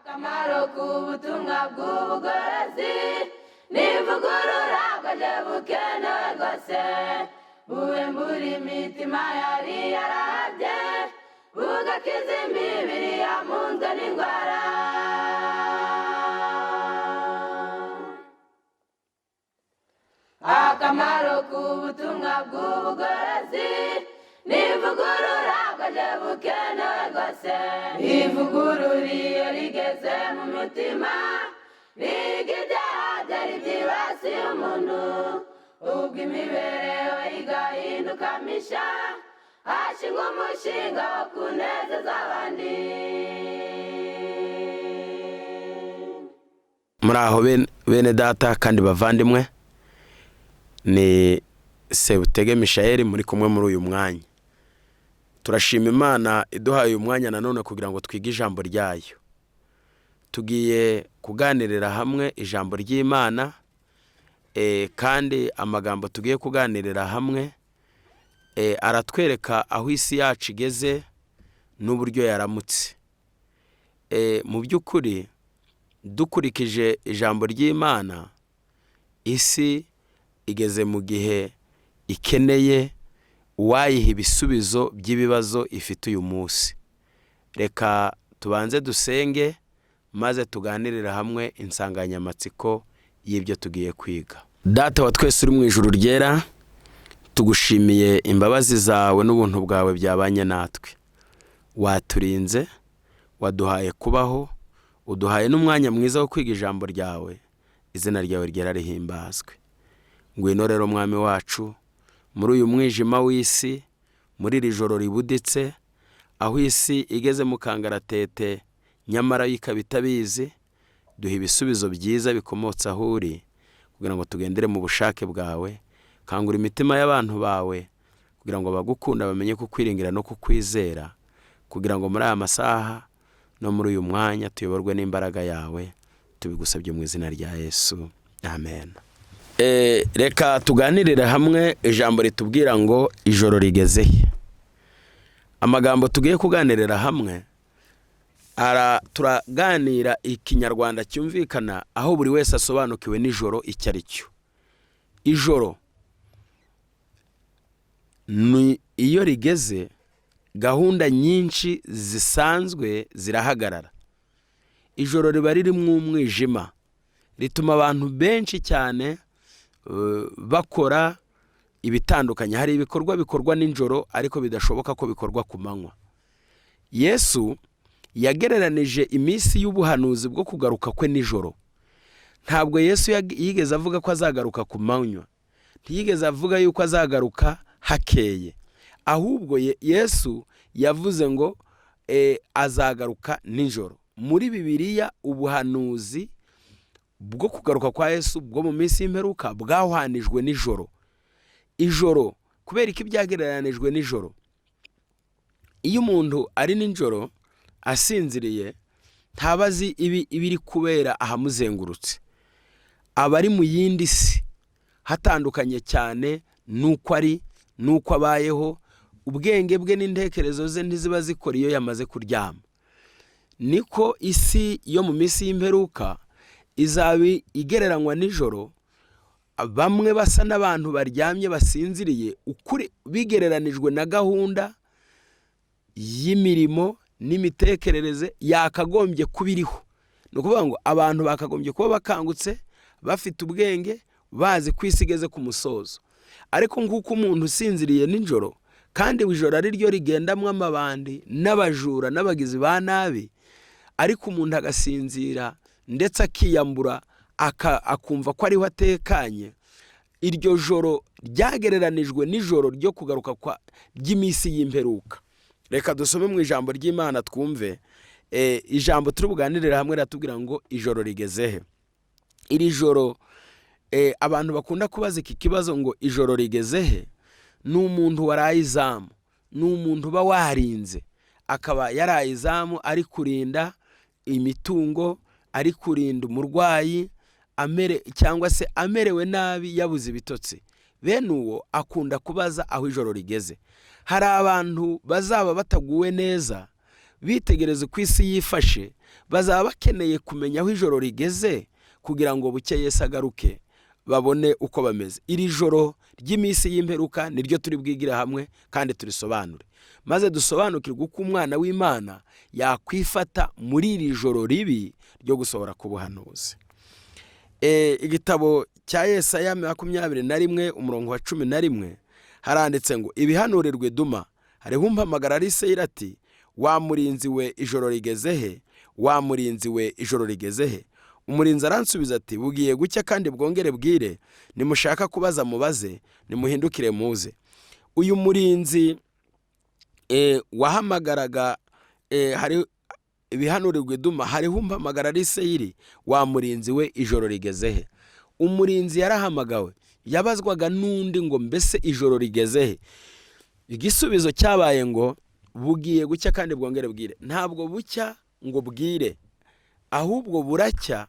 akamaro k'ubutumwa bw'ubugorozi n'ivugurura bwaje bukenewe rwose buwembura imitima yari yarabye bugakiza imibiri yamunzwe n'indwara. Akamaro k'ubutumwa bw'ubugorozi n'ivugurura bwaje bukenewe rwose ivugurura iyo rigeze mu mutima riga ibyaha byari byibasiye umuntu ubwo imibereho igahinduka misha hashingwa umushinga wo kunezeza abandi. Muraho bene data kandi bavandimwe, ni Sebutege Mishayeli muri kumwe muri uyu mwanya. Turashima Imana iduhaye uyu mwanya nanone kugira ngo twige ijambo ryayo. Tugiye kuganirira hamwe ijambo ry'Imana, kandi amagambo tugiye kuganirira hamwe aratwereka aho isi yacu igeze n'uburyo yaramutse. Mu by'ukuri dukurikije ijambo ry'Imana, isi igeze mu gihe ikeneye uwayiha ibisubizo by'ibibazo ifite uyu munsi. Reka tubanze dusenge maze tuganirira hamwe insanganyamatsiko y'ibyo tugiye kwiga. Data wa twese uri mu ijuru ryera, tugushimiye imbabazi zawe n'ubuntu bwawe byabanye natwe. Waturinze, waduhaye kubaho, uduhaye n'umwanya mwiza wo kwiga ijambo ryawe. Izina ryawe ryera rihimbazwe. Ngwino rero mwami wacu muri uyu mwijima w'isi, muri iri joro ribuditse, aho isi igeze mu kangaratete nyamara ikaba itabizi, duha ibisubizo byiza bikomotse aho uri kugira ngo tugendere mu bushake bwawe. Kangura imitima y'abantu bawe kugira ngo bagukunda bamenye kukwiringira no kukwizera, kugira ngo muri aya masaha no muri uyu mwanya tuyoborwe n'imbaraga yawe. Tubigusabye mu izina rya Yesu, amen. Reka tuganirire hamwe ijambo ritubwira ngo ijoro rigezehe. Amagambo tugiye kuganirira hamwe turaganira ikinyarwanda cyumvikana aho buri wese asobanukiwe n'ijoro icyo ari cyo. Ijoro ni iyo rigeze gahunda nyinshi zisanzwe zirahagarara. Ijoro riba ririmo umwijima, rituma abantu benshi cyane bakora ibitandukanye. Hari ibikorwa bikorwa n'ijoro ariko bidashoboka ko bikorwa ku manywa. Yesu yagereranije iminsi y'ubuhanuzi bwo kugaruka kwe n'ijoro. Ntabwo Yesu yigeze avuga ko azagaruka ku manywa, ntiyigeze avuga yuko azagaruka hakeye, ahubwo Yesu yavuze ngo azagaruka nijoro. Muri Bibiliya ubuhanuzi bwo kugaruka kwa Yesu bwo mu minsi y'imperuka bwahwanijwe nijoro. Ijoro kubera iki byagereranijwe nijoro? Iyo umuntu ari nijoro asinziriye ntabazi ibiri kubera ahamuzengurutse, aba ari mu yindi si hatandukanye cyane nuko ari nuko abayeho. Ubwenge bwe n'intekerezo ze ntiziba zikora iyo yamaze kuryama. Niko isi yo mu minsi y'imperuka izaba igereranywa nijoro, bamwe basa n'abantu baryamye basinziriye, ukuri bigereranijwe na gahunda y'imirimo n'imitekerereze yakagombye kubiriho. Ni ukuvuga ngo abantu bakagombye kuba bakangutse, bafite ubwenge, bazi kwisigeze ku musozo. Ariko nk'uko umuntu usinziriye nijoro, kandi ijoro ari ryo rigendamwo amabandi n'abajura n'abagizi ba nabi, ariko umuntu agasinzira ndetse akiyambura akumva ko ariho atekanye, iryo joro ryagereranijwe n'ijoro ryo kugaruka ry'iminsi y'imperuka. Reka dusome mu ijambo ry'Imana twumve. Ijambo turi buganirira hamwe ratubwira ngo ijoro rigezehe. Iri joro abantu bakunda kubaza iki kibazo ngo ijoro rigezehe, ni umuntu waraye izamu, ni umuntu uba warinze, akaba yaraye izamu ari kurinda imitungo, ari kurinda umurwayi cyangwa se amerewe nabi yabuze ibitotsi. Bene uwo akunda kubaza aho ijoro rigeze. Hari abantu bazaba bataguwe neza bitegereza uko isi yifashe, bazaba bakeneye kumenya aho ijoro rigeze kugira ngo buke Yesu agaruke babone uko bameze. Iri joro ry'iminsi y'imperuka niryo turi bwigira hamwe kandi turisobanure, maze dusobanukirwe uko umwana w'Imana yakwifata muri iri joro ribi ryo gusohora ku buhanuzi. Igitabo cya Yesaya 21 umurongo wa 11 haranditse ngo, ibihanurirwe Duma, hariho umpamagara ari Seyira ati, wa murinzi we ijoro rigezehe, wa murinzi we ijoro rigezehe. Umurinzi aransubiza ati, bugiye gucya kandi bwongere bwire, nimushaka kubaza mubaze, nimuhindukire muze. Uyu murinzi wahamagaraga hari ibihanurirwe Duma, hariho umpamagara ari Seyiri, wa murinzi we ijoro rigezehe. Umurinzi yarahamagawe, yabazwaga n'undi ngo mbese ijoro rigezehe. Igisubizo cyabaye ngo bugiye gucya kandi bwongere bwire. Ntabwo bucya ngo bwire, ahubwo buracya,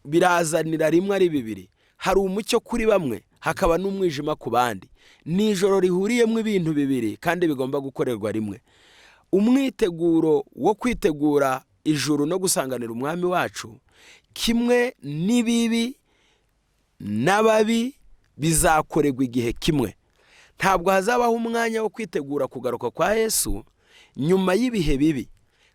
birazanira rimwe ari bibiri. Hari umucyo kuri bamwe, hakaba n'umwijima ku bandi. Ni ijoro rihuriyemo ibintu bibiri kandi bigomba gukorerwa rimwe. Umwiteguro wo kwitegura ijuru no gusanganira umwami wacu, kimwe n'ibibi n'ababi bizakorerwa igihe kimwe. Ntabwo hazabaho umwanya wo kwitegura kugaruka kwa Yesu nyuma y'ibihe bibi,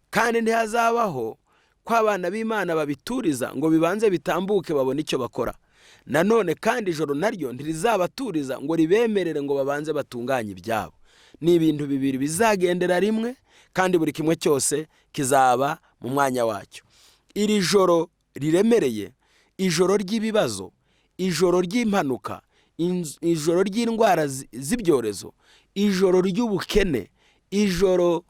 kandi ntihazabaho ko abana b'Imana babituriza ngo bibanze bitambuke babone icyo bakora. Nanone kandi ijoro naryo ntirizabaturiza ngo ribemerere ngo babanze batunganye ibyabo. Ni ibintu bibiri bizagendera rimwe kandi buri kimwe cyose kizaba mu mwanya wacyo. Iri joro riremereye, ijoro ry'ibibazo, ijoro ry'impanuka, ijoro ry'indwara z'ibyorezo, ijoro ry'ubukene, ijoro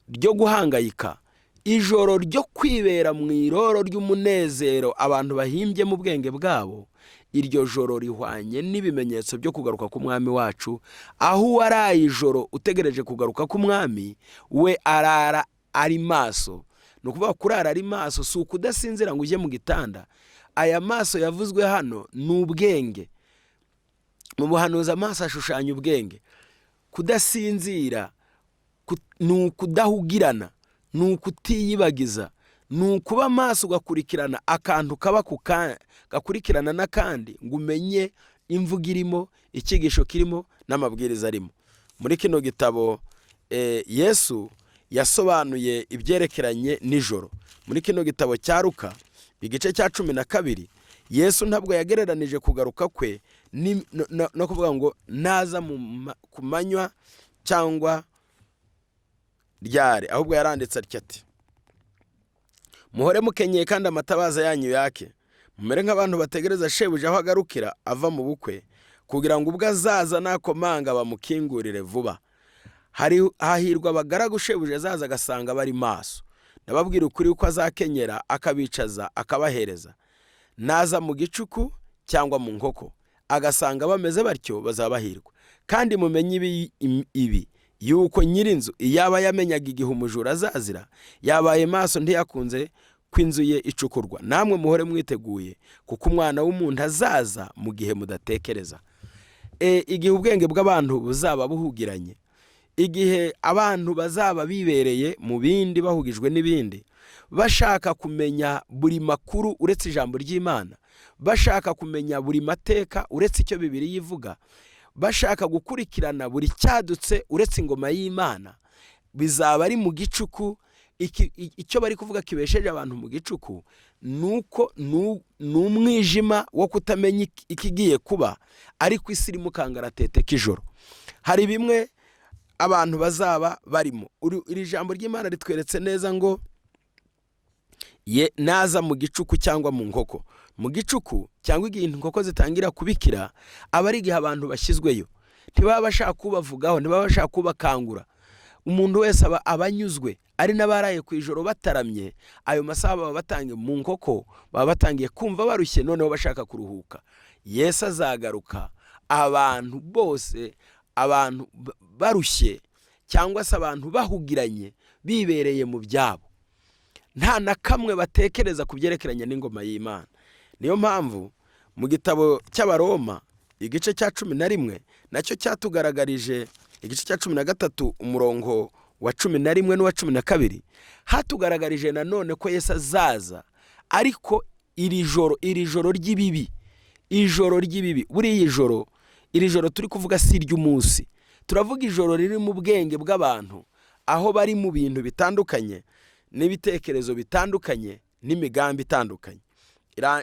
ryo guhangayika, ijoro ryo kwibera mu iroro ry'umunezero abantu bahimbye mu bwenge bwabo, iryo joro rihwanye n'ibimenyetso byo kugaruka k'umwami wacu, aho uwaraye ijoro utegereje kugaruka k'umwami we arara ari maso. Ni ukuvuga kurara ari maso si ukudasinzira ngo ujye mu gitanda. Aya maso yavuzwe hano ni ubwenge. Mu buhanuzi amaso ashushanya ubwenge. Kudasinzira ni ukudahugirana, ni ukutiyibagiza, ni ukuba maso ugakurikirana akantu kaba gakurikirana n'akandi ngo umenye imvugo irimo, icyigisho kirimo n'amabwiriza arimo. Muri kino gitabo Yesu yasobanuye ibyerekeranye n'ijoro. Muri kino gitabo cya Luka igice cya 12, Yesu ntabwo yagereranije kugaruka kwe no kuvuga ngo naza ku manywa cyangwa ryari, ahubwo yaranditse ati, muhore mukenyeye kandi amatabaza yanyu yake, mumere nk'abantu bategereza shebuja aho agarukira ava mu bukwe, kugira ngo ubwo azaza nakomanga bamukingurire vuba. Hahirwa abagaragu shebuja azaza agasanga bari maso. Ndababwira ukuri uko azakenyera akabicaza akabahereza. Naza mu gicuku cyangwa mu nkoko agasanga bameze batyo, bazabahirwa. Kandi mumenye ibi yuko nyirinzu iyaba yamenyaga igihe umujura azazira, yabaye maso ntiyakunze kw'inzu ye icukurwa. Namwe muhore mwiteguye, kuko umwana w'umuntu azaza mu gihe mudatekereza. Igihe ubwenge bw'abantu buzaba buhugiranye, igihe abantu bazaba bibereye mu bindi bahugijwe n'ibindi, bashaka kumenya buri makuru uretse ijambo ry'Imana, bashaka kumenya buri mateka uretse icyo Bibiliya ivuga, bashaka gukurikirana buri cyadutse uretse ingoma y'Imana, bizaba ari mu gicuku. Icyo bari kuvuga kibesheje abantu mu gicuku nuko n'umwijima wo kutamenya ikigiye kuba, ariko isi irimo kangaratete k'ijoro. Hari bimwe abantu bazaba barimo. Iri jambo ry'Imana ritweretse neza ngo naza mu gicuku cyangwa mu nkoko. Mu gicuku cyangwa igihe inkoko zitangira kubikira, aba ari igihe abantu bashyizweyo, ntibaba bashaka kubavugaho, ntibaba bashaka kubakangura. Umuntu wese aba abanyuzwe, ari n'abaraye ku ijoro bataramye, ayo masaha baba batangiye mu nkoko, baba batangiye kumva barushye, noneho bashaka kuruhuka. Yesu azagaruka abantu bose, abantu barushye cyangwa se abantu bahugiranye bibereye mu byabo, nta na kamwe batekereza ku byerekeranye n'ingoma y'Imana. Niyo mpamvu mu gitabo cy'Abaroma igice cya 11 nacyo cyatugaragarije, igice cya 13 umurongo wa 11 n'uwa 12 hatugaragarije nanone ko Yesu azaza, ariko iri joro ry'ibibi, ijoro ry'ibibi. Buriya iri joro turi kuvuga si iry'umunsi, turavuga ijoro riri mu bwenge bw'abantu, aho bari mu bintu bitandukanye n'ibitekerezo bitandukanye n'imigambi itandukanye.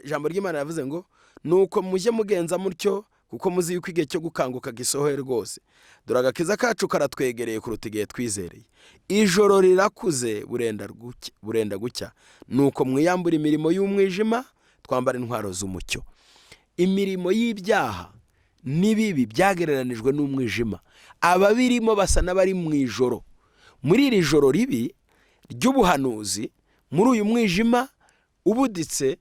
Ijambo ry'Imana yavuze ngo nuko mujye mugenza mutyo, kuko muzi yuko igihe cyo gukanguka gisohoye rwose, dore agakiza kacu karatwegereye kuruta igihe twizereye. Ijoro rirakuze burenda gucya, nuko mwiyambura imirimo y'umwijima, twambara intwaro z'umucyo. Imirimo y'ibyaha n'ibibi byagereranijwe n'umwijima, ababirimo basa n'abari mu ijoro. Muri iri joro ribi ry'ubuhanuzi, muri uyu mwijima ubuditse,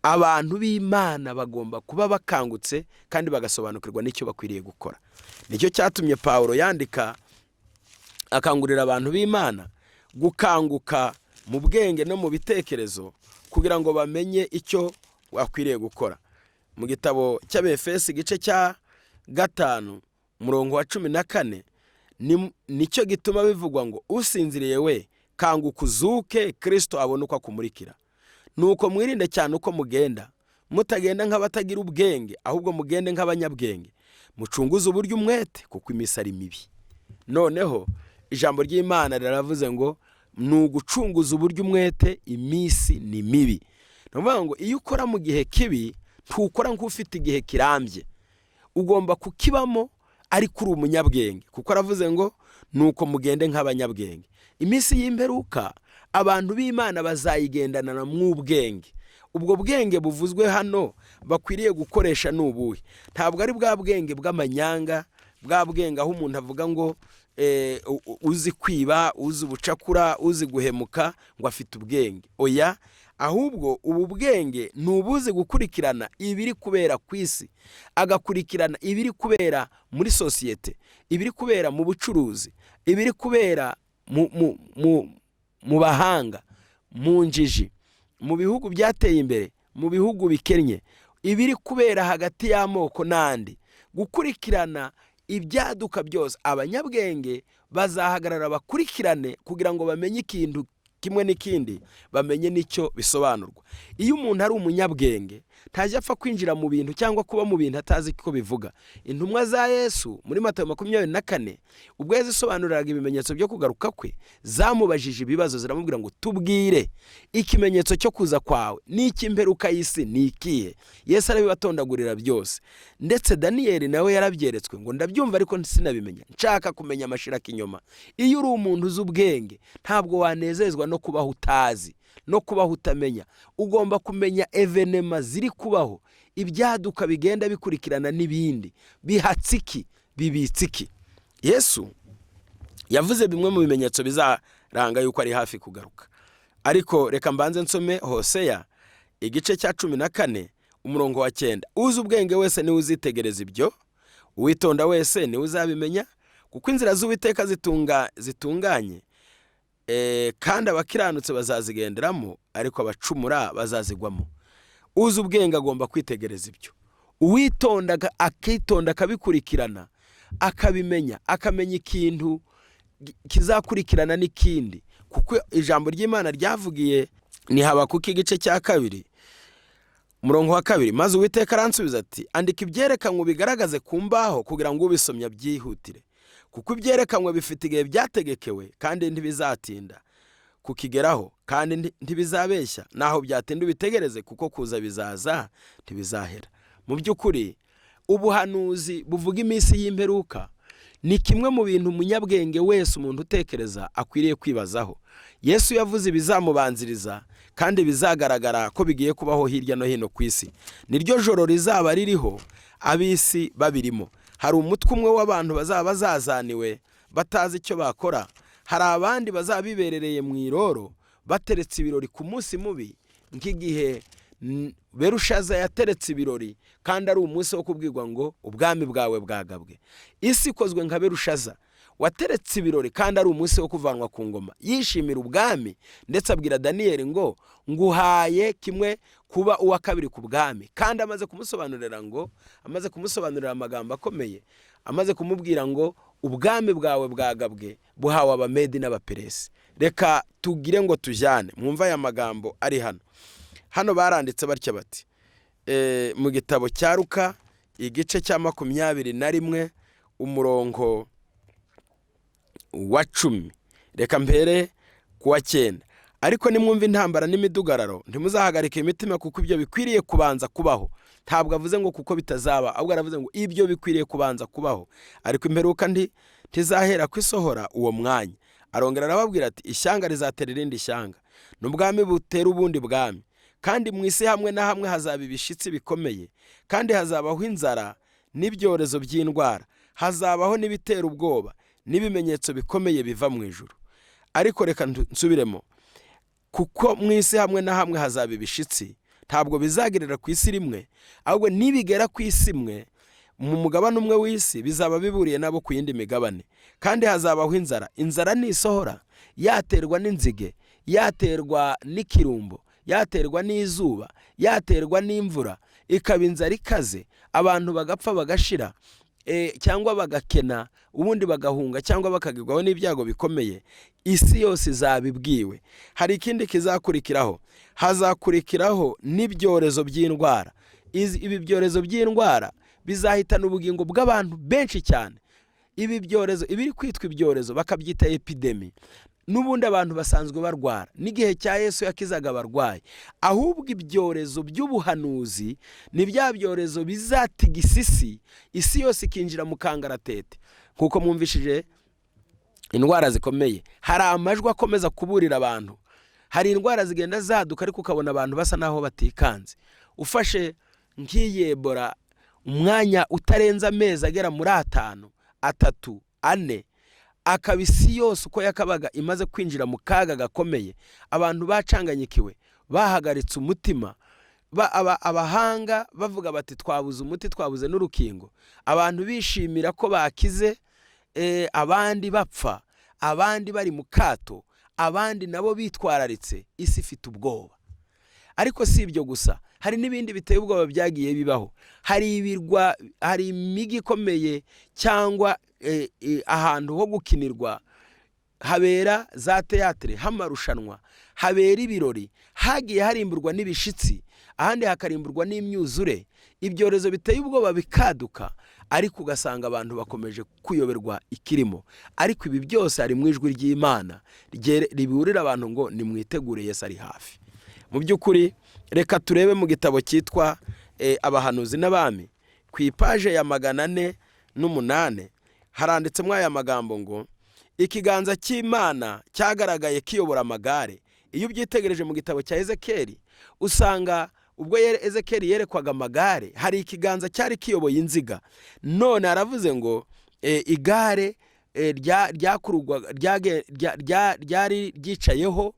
abantu b'Imana bagomba kuba bakangutse kandi bagasobanukirwa n'icyo bakwiriye gukora. Nicyo cyatumye Pawulo yandika akangurira abantu b'Imana gukanguka mu bwenge no mu bitekerezo, kugira ngo bamenye icyo bakwiriye gukora. Mu gitabo cy'Abefesi igice cya 5 umurongo wa 14, nicyo gituma bivugwa ngo usinziriye we kanguka uzuke, Kristo abone uko akumurikira. Nuko mwirinde cyane uko mugenda, mutagenda nk'abatagira ubwenge, ahubwo mugende nk'abanyabwenge, mucunguze uburyo umwete, kuko iminsi ari mibi. Noneho ijambo ry'Imana riravuze ngo nugucunguza uburyo umwete, iminsi ni mibi. Nuvuga ngo iyo ukora mu gihe kibi, ntukora nk'ufite igihe kirambye, ugomba kukibamo ariko uri umunyabwenge, kuko aravuze ngo nuko mugende nk'abanyabwenge. Iminsi y'imperuka abantu b'Imana bazayigendana mu bwenge. Ubwo bwenge buvuzwe hano bakwiriye gukoresha n'ubuhe? Ntabwo ari bwa bwenge bw'amanyanga, bwa bwenge aho umuntu avuga ngo uzi kwiba, uzi ubucakura, uzi guhemuka ngo afite ubwenge. Oya, ahubwo ubu bwenge nubuzi gukurikirana ibiri kubera ku isi, agakurikirana ibiri kubera muri sosiyete, ibiri kubera mu bucuruzi, ibiri kubera mu bahanga, mu njiji, mu bihugu byateye imbere, mu bihugu bikennye, ibiri kubera hagati y'amoko n'andi. Gukurikirana ibyaduka byose, abanyabwenge bazahagarara bakurikirane kugira ngo bamenye ikintu kimwe n'ikindi, bamenye n'icyo bisobanurwa. Iyo umuntu ari umunyabwenge ntajya apfa kwinjira mu bintu cyangwa kuba mu bintu atazi ko bivuga. Intumwa za Yesu muri Matayo 24 ubwo yazisobanuriraga ibimenyetso byo kugaruka kwe, zamubajije ibibazo ziramubwira ngo tubwire ikimenyetso cyo kuza kwawe n'icy'imperuka y'isi ni ikihe. Yesu arabibatondagurira byose, ndetse Daniyeli nawe yarabyeretswe ngo ndabyumva ariko sinabimenya, nshaka kumenya amashiraka inyuma. Iyo uri umuntu uzi ubwenge ntabwo wanezezwa no kubaho utazi, no kubaho utamenya. Ugomba kumenya evenema ziri kubaho, ibyaduka bigenda bikurikirana n'ibindi, bihatsiki bibitsiki. Yesu yavuze bimwe mu bimenyetso bizaranga yuko ari hafi kugaruka, ariko reka mbanze nsome Hoseya igice cya 14 umurongo wa 9. Uzi ubwenge wese niwe uzitegereza ibyo, uwitonda wese niwe uzabimenya, kuko inzira z'Uwiteka zitunganye, kandi abakiranutse bazazigenderamo, ariko abacumura bazazigwamo. Uzi ubwenge agomba kwitegereza ibyo, uwitonda akitonda akabikurikirana, akabimenya, akamenya ikintu kizakurikirana n'ikindi. Kuko ijambo ry'Imana ryavugiye ni Habakuki igice cya 2 umurongo wa 2, maze Uwiteka aransubiza ati andika ibyerekanwe bigaragaze ku mbaho, kugira ngo ubisomya byihutire, kuko ibyerekanwe bifite igihe byategekewe, kandi ntibizatinda kukigeraho, kandi ntibizabeshya. Naho byatinda ubitegereze, kuko kuza bizaza ntibizahera. Mu by'ukuri ubuhanuzi buvuga iminsi y'imperuka ni kimwe mu bintu umunyabwenge wese, umuntu utekereza, akwiriye kwibazaho. Yesu yavuze ibizamubanziriza kandi bizagaragara ko bigiye kubaho hirya no hino ku isi. Niryo joro rizaba ririho ab'isi babirimo. Hari umutwe umwe w'abantu bazaba bazazaniwe batazi icyo bakora. Hari abandi bazaba biberereye mu iroro bateretse ibirori ku munsi mubi, nk'igihe Berushaza yateretse ibirori kandi ari umunsi wo kubwirwa ngo ubwami bwawe bwagabwe. Isi ikozwe nka Berushaza wateretse ibirori kandi ari umunsi wo kuvanwa ku ngoma, yishimira ubwami, ndetse abwira Daniyeli ngo nguhaye kimwe kuba uwa kabiri ku bwami. Kandi amaze kumusobanurira amagambo akomeye, amaze kumubwira ngo ubwami bwawe bwagabwe buhawe abamedi n'abaperesi. Reka tugire ngo tujyane mwumva aya magambo ari hano baranditse batya bati mu gitabo cya Luka igice cya 21 umurongo wa 10. Reka mbere kuwa 9. Ariko nimwumva intambara n'imidugararo ntimuzahagarike imitima, kuko ibyo bikwiriye kubanza kubaho. Ntabwo avuze ngo kuko bitazaba, ahubwo aravuze ngo ibyo bikwiriye kubanza kubaho, ariko imperuka ntizahera kwisohora uwo mwanya. Arongera arababwira ati ishyanga rizatera irindi shyanga, n'ubwami butera ubundi bwami, kandi mu isi hamwe na hamwe hazaba ibishitsi bikomeye, kandi hazabaho inzara n'ibyorezo by'indwara, hazabaho n'ibitera ubwoba n'ibimenyetso bikomeye biva mu ijuru. Ariko reka nsubiremo, kuko mu isi hamwe na hamwe hazaba ibishitsi, ntabwo bizagerera ku isi rimwe, ahubwo nibigera ku isi imwe mu mugabane umwe w'isi bizaba biburiye nabo ku yindi migabane. Kandi hazabaho inzara nisohora, yaterwa n'inzige, yaterwa n'ikirumbo, yaterwa n'izuba, yaterwa n'imvura, ikaba inzara ikaze, abantu bagapfa bagashira, cyangwa bagakena, ubundi bagahunga cyangwa bakagirwaho n'ibyago bikomeye. Isi yose izabibwiwe. Hari ikindi kizakurikiraho, hazakurikiraho n'ibyorezo by'indwara. Ibi byorezo by'indwara bizahitana ubugingo bw'abantu benshi cyane. Ibi byorezo, ibiri kwitwa ibyorezo bakabyita epidemi, n'ubundi abantu basanzwe barwara, n'igihe cya Yesu yakizaga abarwayi. Ahubwo ibyorezo by'ubuhanuzi ni bya byorezo bizatigisa isi yose ikinjira mu kangaratete. Nkuko mwumvishije indwara zikomeye, hari amajwi akomeza kuburira abantu. Hari indwara zigenda zaduka ariko ukabona abantu basa naho batikanze. Ufashe nk'iyi Ebola, umwanya utarenza amezi agera muri 5, 3, 4, akaba isi yose uko yakabaga imaze kwinjira mu kaga gakomeye. Abantu bacanganyikiwe, bahagaritse umutima, abahanga bavuga bati twabuze umuti, twabuze n'urukingo. Abantu bishimira ko bakize, abandi bapfa, abandi bari mu kato, abandi nabo bitwararitse. Isi ifite ubwoba. Ariko si ibyo gusa, hari n'ibindi biteye ubwoba byagiye bibaho. Hari ibirwa, hari imigi ikomeye cyangwa ahantu ho gukinirwa, habera za teatre, hamarushanwa, habera ibirori, hagiye harimburwa n'ibishitsi, ahandi hakarimburwa n'imyuzure. Ibyorezo biteye ubwoba bikaduka, ariko ugasanga abantu bakomeje kuyoberwa ikirimo. Ariko ibi byose ari mu ijwi ry'Imana riburira abantu ngo nimwitegure, Yesu ari hafi. Mu by'ukuri reka turebe mu gitabo cyitwa abahanuzi n'abami ku ipaje ya 408 haranditsemo aya magambo ngo ikiganza cy'Imana cyagaragaye kiyobora amagare. Iyo ubyitegereje mu gitabo cya Ezekiyeli usanga ubwo Ezekiyeli yerekwaga amagare, hari ikiganza cyari kiyoboye inziga. None aravuze ngo igare ryari ryicayeho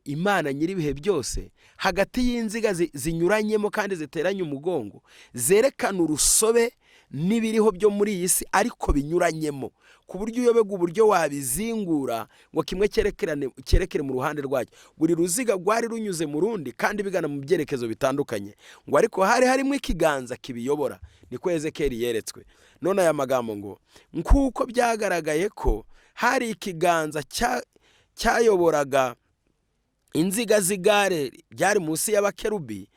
Imana nyiribihe byose, hagati y'inziga zinyuranyemo kandi ziteranye umugongo, zerekana urusobe n'ibiriho byo muri iyi si ariko binyuranyemo, ku buryo uyobega uburyo wabizingura ngo kimwe cyerekere mu ruhande rwacyo. Buri ruziga rwari runyuze mu rundi kandi bigana mu byerekezo bitandukanye, ngo ariko hari harimo ikiganza kibiyobora. Niko Ezekiyeli yeretswe. None aya magambo ngo nkuko byagaragaye ko hari ikiganza cyayoboraga inziga z'igare byari munsi y'abakerubi,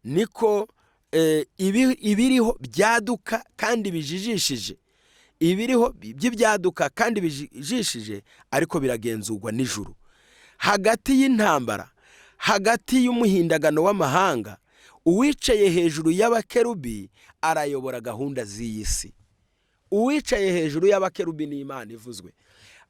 niko ibiriho byaduka kandi bijijishije, ibiriho by'ibyaduka kandi bijijishije ariko biragenzurwa n'ijuru. Hagati y'intambara, hagati y'umuhindagano w'amahanga, uwicaye hejuru y'abakerubi arayobora gahunda z'iyi si. Uwicaye hejuru y'abakerubi ni Imana ivuzwe,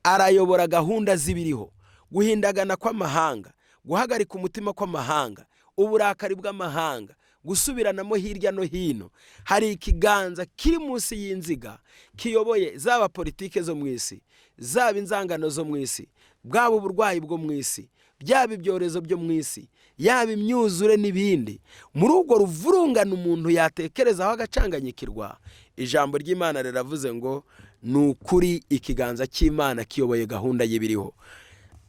arayobora gahunda z'ibiriho, guhindagana kw'amahanga, guhagarika umutima kw'amahanga, uburakari bw'amahanga, gusubiranamo hirya no hino. Hari ikiganza kiri munsi y'inziga kiyoboye zaba politike zo mu isi, zaba inzangano zo mu isi, bwaba uburwayi bwo mu isi, byaba ibyorezo byo mu isi, yaba imyuzure n'ibindi. Muri ubwo ruvurungano umuntu yatekerezaho agacanganyikirwa, ijambo ry'Imana riravuze ngo ni ukuri ikiganza cy'Imana kiyoboye gahunda y'ibiriho.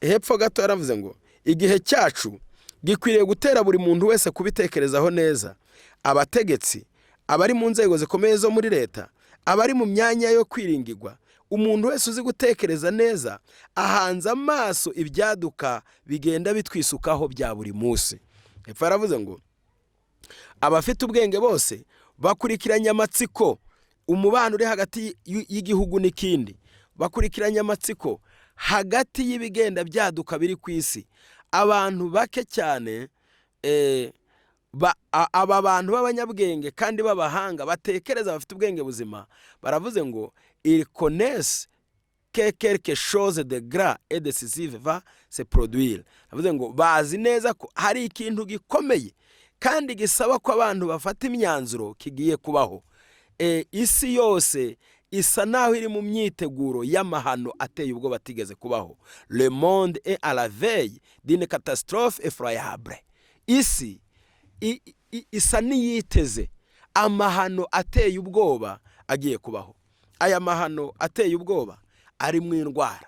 Hepfo gato yaravuze ngo igihe cyacu gikwiriye gutera buri muntu wese kubitekerezaho neza, abategetsi, abari mu nzego zikomeye zo muri leta, abari mu myanya yo kwiringirwa, umuntu wese uzi gutekereza neza ahanze amaso ibyaduka bigenda bitwisukaho bya buri munsi. Hepfo yaravuze ngo abafite ubwenge bose bakurikiranye amatsiko umubano uri hagati y'igihugu n'ikindi, bakurikiranye amatsiko hagati y'ibigenda byaduka biri ku isi. Abantu bake cyane aba bantu b'abanyabwenge kandi b'abahanga batekereza bafite ubwenge buzima baravuze ngo il connaissent que quelque chose de grand et décisif va se produire. Baravuze ngo bazi neza ko hari ikintu gikomeye kandi gisaba ko abantu bafata imyanzuro kigiye kubaho. Isi yose isa naho iri mu myiteguro y'amahano ateye ubwo batigeze kubaho. Le monde est à la veille d'une catastrophe effroyable. Isi isa niyiteze amahano ateye ubwoba agiye kubaho. Aya mahano ateye ubwoba arimo indwara,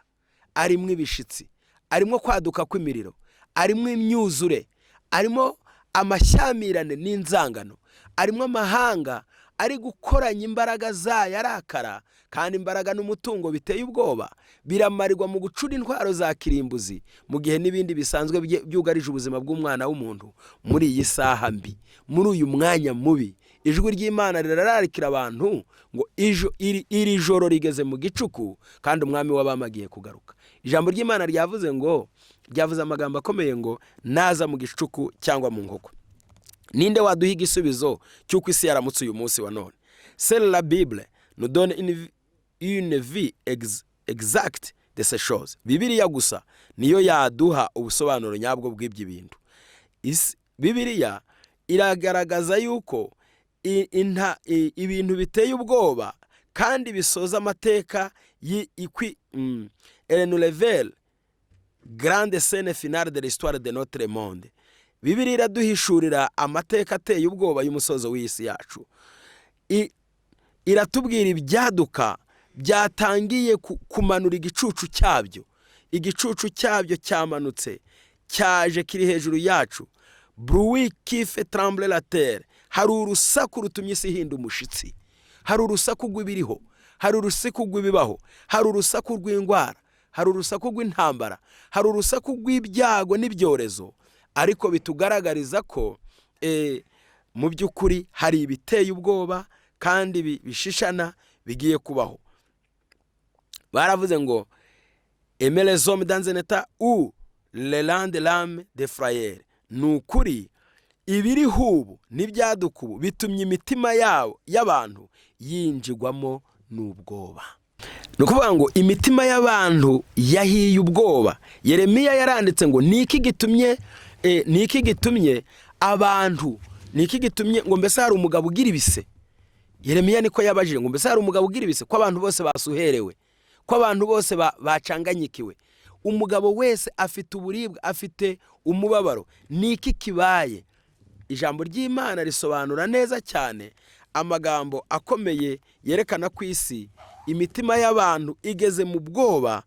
arimo ibishitsi, arimo kwaduka kw'imiriro, arimo imyuzure, arimo amashyamirane n'inzangano, arimo amahanga ari gukoranya imbaraga zayo arakara, kandi imbaraga n'umutungo biteye ubwoba biramarirwa mu gucura intwaro za kirimbuzi, mu gihe n'ibindi bisanzwe byugarije ubuzima bw'umwana w'umuntu muri iyi saha mbi, muri uyu mwanya mubi. Ijwi ry'Imana rirararikira abantu ngo iri joro rigeze mu gicuku kandi umwami w'abamagiye kugaruka. Ijambo ry'Imana ryavuze amagambo akomeye ngo naza mu gicuku cyangwa mu nkoko. Ninde waduha igisubizo cy'uko isi yaramutse uyu munsi wa none? Seule la Bible nous donne une vie exacte de ces choses. Bibiliya gusa niyo yaduha ubusobanuro nyabwo bw'ibyo bintu. Bibiliya iragaragaza yuko ibintu biteye ubwoba kandi bisoza amateka elle nous révèle grande scène finale de l'histoire de notre monde. Bibiliya iraduhishurira amateka ateye ubwoba y'umusozo w'isi yacu. Iratubwira ibyaduka byatangiye kumanura igicucu cyabyo. Igicucu cyabyo cyamanutse cyaje kiri hejuru yacu. Bruit qui fait trembler la terre. Hari urusaku rutumye isi ihinda umushitsi. Hari urusaku rw'ibiriho, hari urusaku rw'ibibaho, hari urusaku rw'indwara, hari urusaku rw'intambara, hari urusaku rw'ibyago n'ibyorezo. Ariko bitugaragariza ko mu by'ukuri hari ibiteye ubwoba kandi bishishana bigiye kubaho. Baravuze ngo aimer les hommes dans un état où le land l'âme de frayeur. Nukuri ibiri hubu n'ibyaduka ubu bitumye imitima y'abantu yinjigwamo n'ubwoba. Nukuvuga ngo imitima y'abantu yahiye ubwoba. Yeremiya yaranditse ngo niki gitumye abantu, niki gitumye ngo mbese hari umugabo ugira ibise. Yeremiya niko yabajije ngo mbese hari umugabo ugira ibise, ko abantu bose basuherewe, ko abantu bose bacanganyikiwe. Umugabo wese afite uburibwe, afite umubabaro. Niki kibaye? Ijambo ry'Imana risobanura neza cyane amagambo akomeye yerekana ku isi imitima y'abantu igeze mu bwoba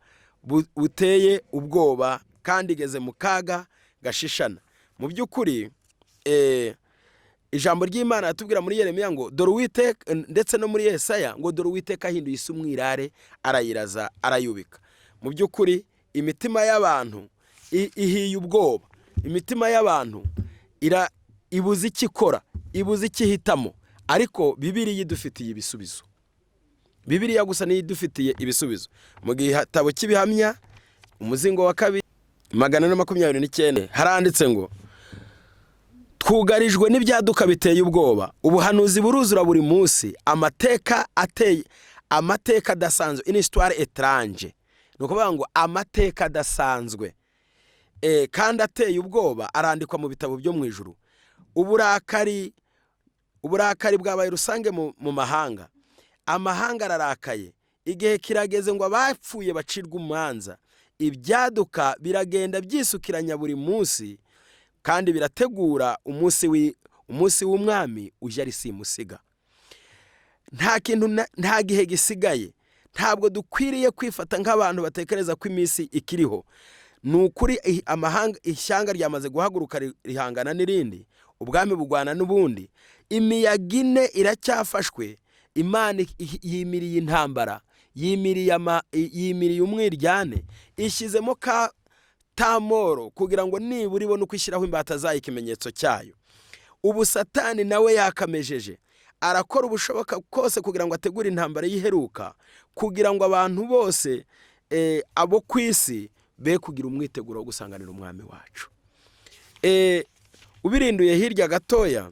buteye ubwoba kandi igeze mu kaga gashishana. Mu by'ukuri ijambo ry'Imana atubwira muri Yeremiya ngo dore Uwiteka, ndetse no muri Yesaya ngo dore Uwiteka ahinduye isi umwirare arayiraza arayubika. Mu by'ukuri imitima y'abantu ihiye ubwoba. Imitima y'abantu ibuze ikikora, ibuze ikihitamo. Ariko Bibiliya idufitiye ibisubizo. Bibiliya gusa niyo idufitiye ibisubizo. Mu gitabo cy'ibihamya umuzingo wa 229 haranditse ngo twugarijwe n'ibyaduka biteye ubwoba, ubuhanuzi buruzura buri munsi, amateka adasanzwe, une histoire étrange. Nukuvuga ngo amateka adasanzwe kandi ateye ubwoba arandikwa mu bitabo byo mu ijuru. Uburakari bwabaye rusange mu mahanga. Amahanga ararakaye. Igihe kirageze ngo abapfuye bacirwe umanza. Ibyaduka biragenda byisukiranya buri munsi kandi birategura umunsi w'umwami uje ari simusiga. Nta gihe gisigaye. Ntabwo dukwiriye kwifata nk'abantu batekereza ko iminsi ikiriho. Nukuri amahanga, ishyanga ryamaze guhaguruka rihangana n'irindi, ubwami bugwana n'ubundi. Imiyaga ine iracyafashwe. Imana yimiriye intambara yimiriye umwiryane, ishyizemo ka tamoro kugira ngo nibura ibone uko ishyiraho imbata zayo ikimenyetso cyayo. Ubu Satani nawe yakamejeje, arakora ubushoboka kose kugira ngo ategure intambara yiheruka, kugira ngo abantu bose abo ku isi be kugira umwiteguro wo gusanganira umwami wacu. Ubirinduye hirya gatoya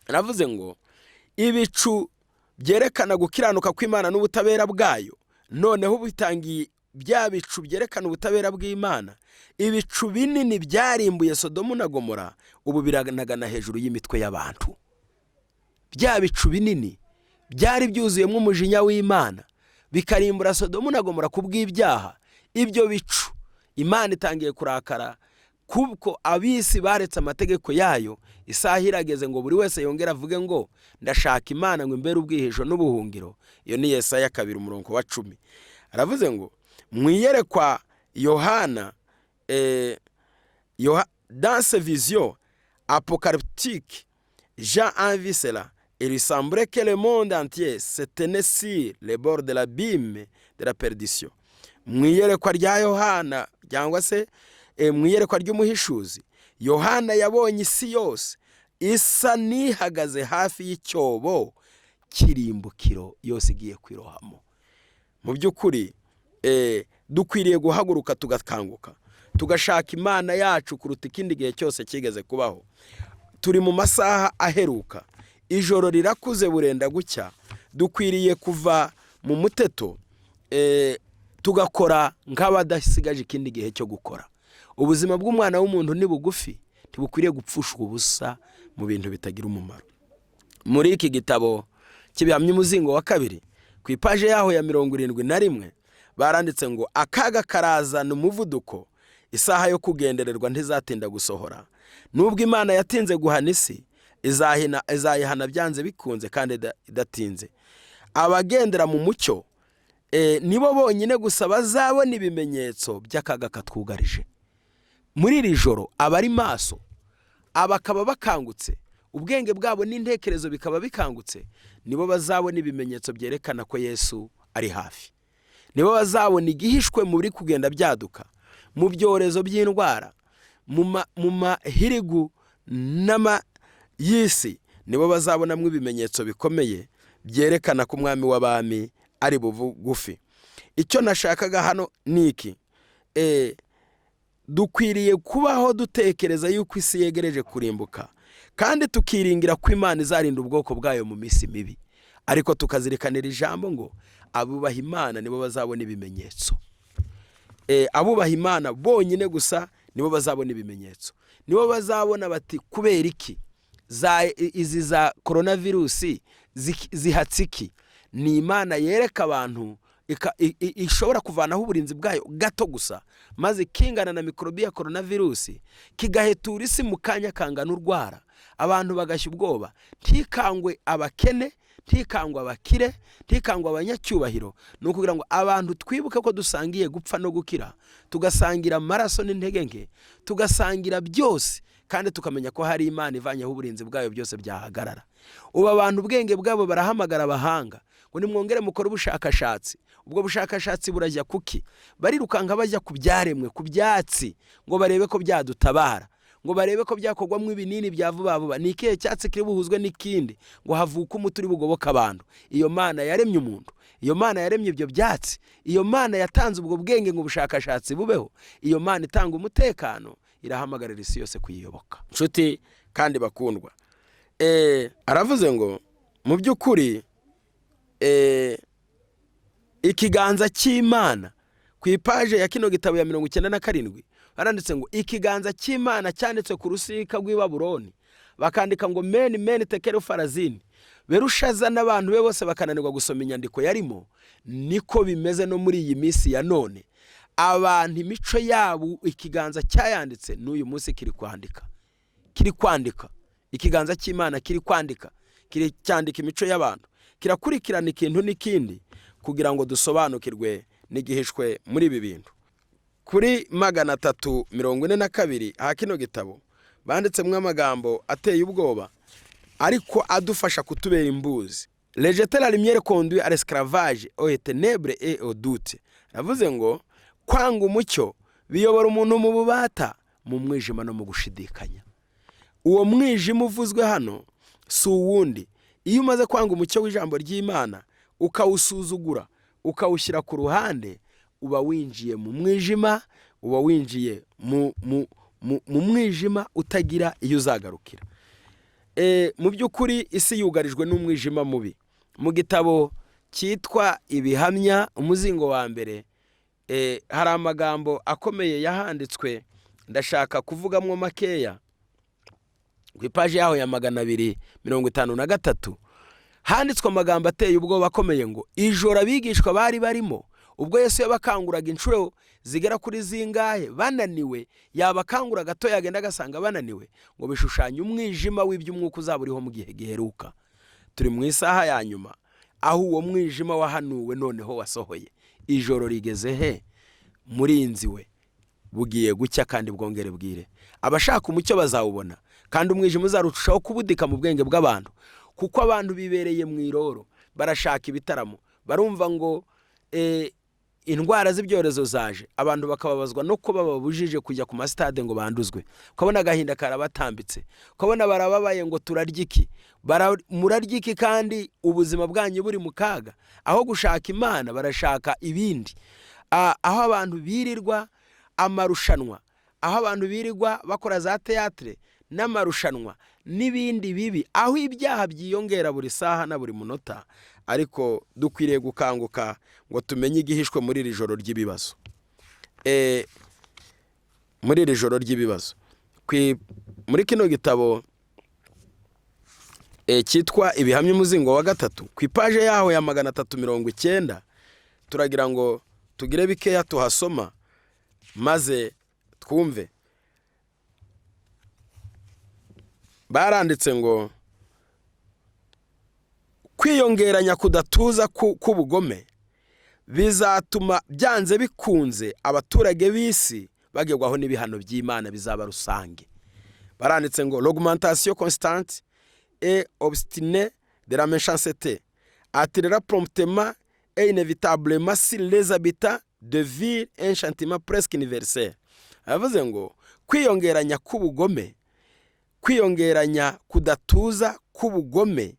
aravuze ngo ibicu byerekana gukiranuka kw'Imana n'ubutabera bwayo, noneho bitangiye bya bicu byerekana ubutabera bw'Imana. Ibicu binini byarimbuye Sodomu na Gomora, ubu biranagana hejuru y'imitwe y'abantu. Bya bicu binini byari byuzuyemo umujinya w'Imana, bikarimbura Sodomu na Gomora kubw'ibyaha. Ibyo bicu Imana itangiye kurakara kuko abisi baretse amategeko yayo. Isaha irageze ngo buri wese yongera avuge ngo ndashaka Imana ngo imbere ubwihisho n'ubuhungiro. Iyo ni Yesaya 2:10. Aravuze ngo mwiyerekwa Yohana dans ses visions apocalyptiques, Jean a vu cela. Il semblait que le monde entier se tenait sur les bords de l'abîme de la perdition. Mwiyerekwa rya Yohana cyangwa se mwiyerekwa ry'umuhishuzi, Yohana yabonye isi yose isa nihagaze hafi y'icyobo kirimbukiro yose igiye kwirohamo. Mu by'ukuri dukwiriye guhaguruka tugakanguka, tugashaka Imana yacu kuruta ikindi gihe cyose kigeze kubaho. Turi mu masaha aheruka, ijoro rirakuze burenda gucya. Dukwiriye kuva mu muteto tugakora nk'abadasigaje ikindi gihe cyo gukora. Ubuzima bw'umwana w'umuntu ni bugufi, ntibukwiriye gupfushwa ubusa mu bintu bitagira umumaro. Muri iki gitabo kibihamya umuzingo wa 2 ku ipaje yaho ya 71 baranditse ngo akaga karazana umuvuduko, isaha yo kugendererwa ntizatinda gusohora. Nubwo Imana yatinze guhana isi, izayihana byanze bikunze kandi idatinze. Abagendera mu mucyo nibo bonyine gusa bazabona ibimenyetso by'akaga katwugarije. Muri iri joro abari maso, abakaba bakangutse, ubwenge bwabo n'intekerezo bikaba bikangutse, nibo bazabona ibimenyetso byerekana ko Yesu ari hafi. Nibo bazabona igihishwe muri kugenda byaduka, mu byorezo by'indwara, mu mahirigu y'isi. Nibo bazabonamo ibimenyetso bikomeye byerekana ko umwami w'abami ari bugufi. Icyo nashakaga hano ni iki: dukwiriye kubaho dutekereza yuko isi yegereje kurimbuka, kandi tukiringira ko Imana izarinda ubwoko bwayo mu minsi mibi. Ariko tukazirikanira ijambo ngo abubaha Imana nibo bazabona ibimenyetso. Abubaha Imana bonyine gusa nibo bazabona ibimenyetso. Nibo bazabona bati kubera iki izi za coronavirus zihatsiki. Ni Imana yereka abantu ishobora kuvanaho uburinzi bwayo gato gusa, maze kingana na mikrobi ya coronavirus kigahetura isi mu kanya kangana urwara. Abantu bagashya ubwoba, ntikangwe abakene, ntikangwe abakire, ntikangwe abanyacyubahiro. No kugira ngo abantu twibuke ko dusangiye gupfa no gukira, tugasangira amaraso n'intege nke, tugasangira byose, kandi tukamenya ko hari Imana ivanyeho uburinzi bwayo byose byahagarara. Ubu abantu ubwenge bwabo barahamagara abahanga ngo nimwongere mukore ubushakashatsi. Ubwo bushakashatsi burajya kuki? Barirukanka bajya ku byaremwe, ku byatsi, ngo barebe ko byadutabara, ngo barebe ko byakorwamo ibinini bya vuba vuba. Ni ikihe cyatsi kiri buhuzwe n'ikindi ngo havuke umuti uri bugoboka abantu? Iyo Mana yaremye umuntu, iyo Mana yaremye ibyo byatsi, iyo Mana yatanze ubwo bwenge ngo ubushakashatsi bubeho, iyo Mana itanga umutekano, irahamagarira isi yose kuyiyoboka. Nshuti kandi bakundwa, aravuze ngo mu by'ukuri ikiganza cy'Imana ku ipaje ya kino gitabo ya 97 baranditse ngo ikiganza cy'Imana cyanditse ku rusika rw'i Babuloni, bakandika ngo meni tekero farazini. Berushaza n'abantu be bose bakananirwa gusoma inyandiko yarimo. Niko bimeze no muri iyi minsi ya none. Abantu imico yabo ikiganza cyayanditse n'uyu munsi kiri kwandika. Ikiganza cy'Imana kiri kwandika, kiri cyandika imico y'abantu, kirakurikirana ikintu n'ikindi kugira ngo dusobanukirwe n'igihishwe muri ibi bintu. Kuri 342 ha kino gitabo banditsemo amagambo ateye ubwoba ariko adufasha kutubera imbuzi. rejeter la lumière conduit à l'esclavage aux ténèbres et au doute. Aravuze ngo kwanga umucyo biyobora umuntu mu bubata, mu mwijima no mu gushidikanya. Uwo mwijima uvuzwe hano si uwundi. Iyo umaze kwanga umucyo w'ijambo ry'Imana ukawusuzugura ukawushyira ku ruhande, uba winjiye mu mwijima, uba winjiye mu mwijima utagira iyo uzagarukira. Mu by'ukuri isi yugarijwe n'umwijima mubi. Mu gitabo cyitwa Ibihamya umuzingo wa mbere, hari amagambo akomeye yahanditswe, ndashaka kuvugamo makeya. Ku ipaji yaho ya 253 handitswe amagambo ateye ubwoba akomeye ngo ijoro abigishwa bari barimo ubwo Yesu yabakanguraga inshuro zigera kuri zingahe bananiwe, yabakangura gato yagenda agasanga bananiwe, ngo bishushanye umwijima w'iby'umwuka uzaba uriho mu gihe giheruka. Turi mu isaha ya nyuma aho uwo mwijima wahanuwe noneho wasohoye. Ijoro rigeze he? Murinzi we bugiye gucya kandi bwongere bwire. Abashaka umucyo bazawubona, kandi umwijima uzarushaho kubudika mu bwenge bw'abantu, kuko abantu bibereye mu iroro, barashaka ibitaramo, barumva ngo indwara z'ibyorezo zaje, abantu bakababazwa no kuba babujije kujya ku masitade ngo banduzwe. Ukabona agahinda karabatambitse, ukabona barababaye ngo turaryiki, muraryiki kandi ubuzima bwanyu buri mu kaga. Aho gushaka Imana barashaka ibindi. Aho abantu birirwa amarushanwa, aho abantu birirwa bakora za teatre n'amarushanwa n'ibindi bibi, aho ibyaha byiyongera buri saha na buri munota. Ariko dukwiriye gukanguka ngo tumenye igihishwe muri iri joro ry'ibibazo. Muri iri joro ry'ibibazo, muri kino gitabo cyitwa Ibihamya umuzingo wa 3, ku ipaje yaho ya 390, turagira ngo tugire bikeya tuhasoma maze twumve. Baranditse ngo kwiyongeranya kudatuza k'ubugome bizatuma byanze bikunze abaturage b'isi bagerwaho n'ibihano by'Imana bizaba rusange. Baranditse ngo l'augmentation constante et obstinée de la méchanceté attirera promptement et inévitablement sur les habitants de ville un châtiment presque universel. Aravuze ngo kwiyongeranya k'ubugome, kwiyongeranya kudatuza k'ubugome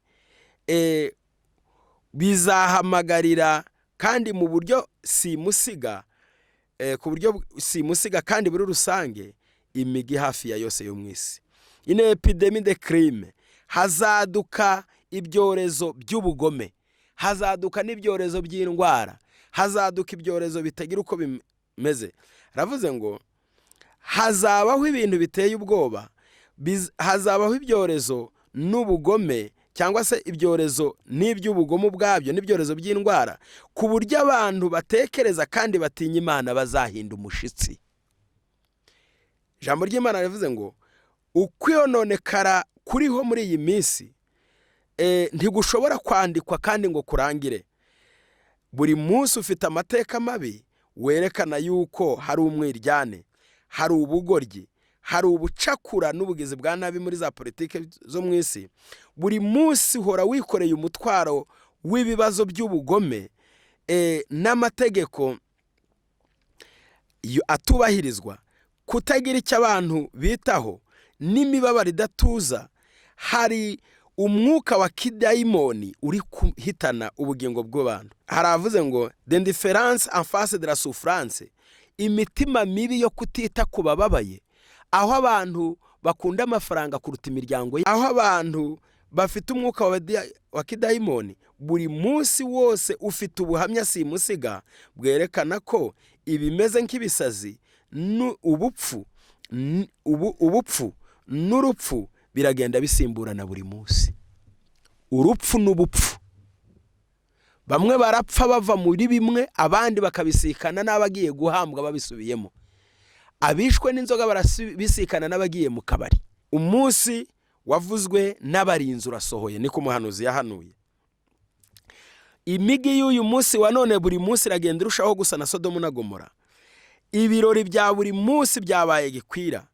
bizahamagarira kandi mu buryo simusiga, ku buryo simusiga kandi buri rusange imigi hafi ya yose yo mwisi. Une epidemie de crime, hazaduka ibyorezo by'ubugome, hazaduka n'ibyorezo by'indwara, hazaduka ibyorezo bitagira uko bimeze. Aravuze ngo hazabaho ibintu biteye ubwoba, hazabaho ibyorezo n'ubugome, cyangwa se ibyorezo n'iby'ubugome ubwabyo n'ibyorezo by'indwara, ku buryo abantu batekereza kandi batinya Imana bazahinda umushitsi. Ijambo ry'Imana rivuze ngo ukwiyononekara kuriho muri iyi minsi ntigushobora kwandikwa kandi ngo kurangire. Buri munsi ufite amateka mabi werekana yuko hari umwiryane, hari ubugoryi, hari ubucakura n'ubugizi bwa nabi muri za politike zo mu isi. Buri munsi uhora wikoreye umutwaro w'ibibazo by'ubugome n'amategeko atubahirizwa, kutagira icyo abantu bitaho n'imibabaro idatuza. Hari umwuka wa kidayimoni uri kuhitana ubugingo bw'abantu. Haravuze ngo d'indifférence en face de la souffrance, imitima mibi yo kutita ku bababaye, aho abantu bakunda amafaranga kuruta imiryango, aho abantu bafite umwuka wa kidayimoni. Buri munsi wose ufite ubuhamya simusiga bwerekana ko ibimeze nk'ibisazi, ubupfu n'urupfu biragenda bisimburana buri munsi. Urupfu n'ubupfu, bamwe barapfa bava muri bimwe, abandi bakabisikana n'abagiye guhambwa babisubiyemo. Abishwe n'inzoga barabisikana n'abagiye mu kabari. Umunsi wavuzwe n'abarinzi urasohoye, niko umuhanuzi yahanuye. Imigi y'uyu munsi wa none buri munsi iragenda irushaho gusa na Sodomu na Gomora. Ibirori bya buri munsi byabaye gikwira.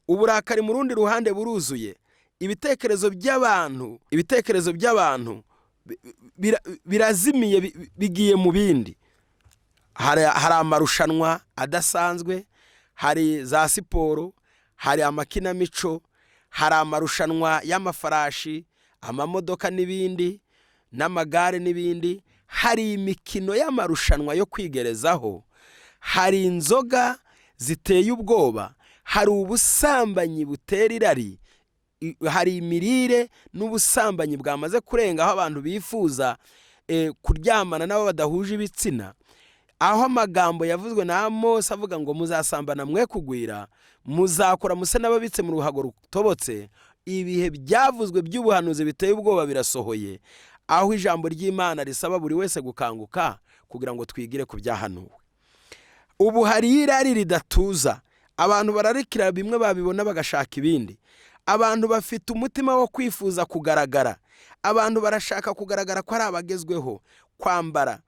Uburakari mu rundi ruhande buruzuye. Ibitekerezo by'abantu birazimiye bigiye mu bindi. Hari amarushanwa adasanzwe, hari za siporo, hari amakinamico, hari amarushanwa y'amafarashi, amamodoka n'ibindi, n'amagare n'ibindi, hari imikino y'amarushanwa yo kwigerezaho, hari inzoga ziteye ubwoba, hari ubusambanyi butera irari, hari imirire n'ubusambanyi bwamaze kurenga aho abantu bifuza kuryamana n'abo badahuje ibitsina, aho amagambo yavuzwe na Amosi avuga ngo muzasambana mwe kugwira, muzakora muse n'ababitse mu ruhago rutobotse. Ibihe byavuzwe by'ubuhanuzi biteye ubwoba birasohoye, aho ijambo ry'Imana risaba buri wese gukanguka kugira ngo twigire ku byahanuwe. Ubu hari irari ridatuza, abantu bararikira bimwe babibona bagashaka ibindi, abantu bafite umutima wo kwifuza kugaragara, abantu barashaka kugaragara ko ari abagezweho, kwambara,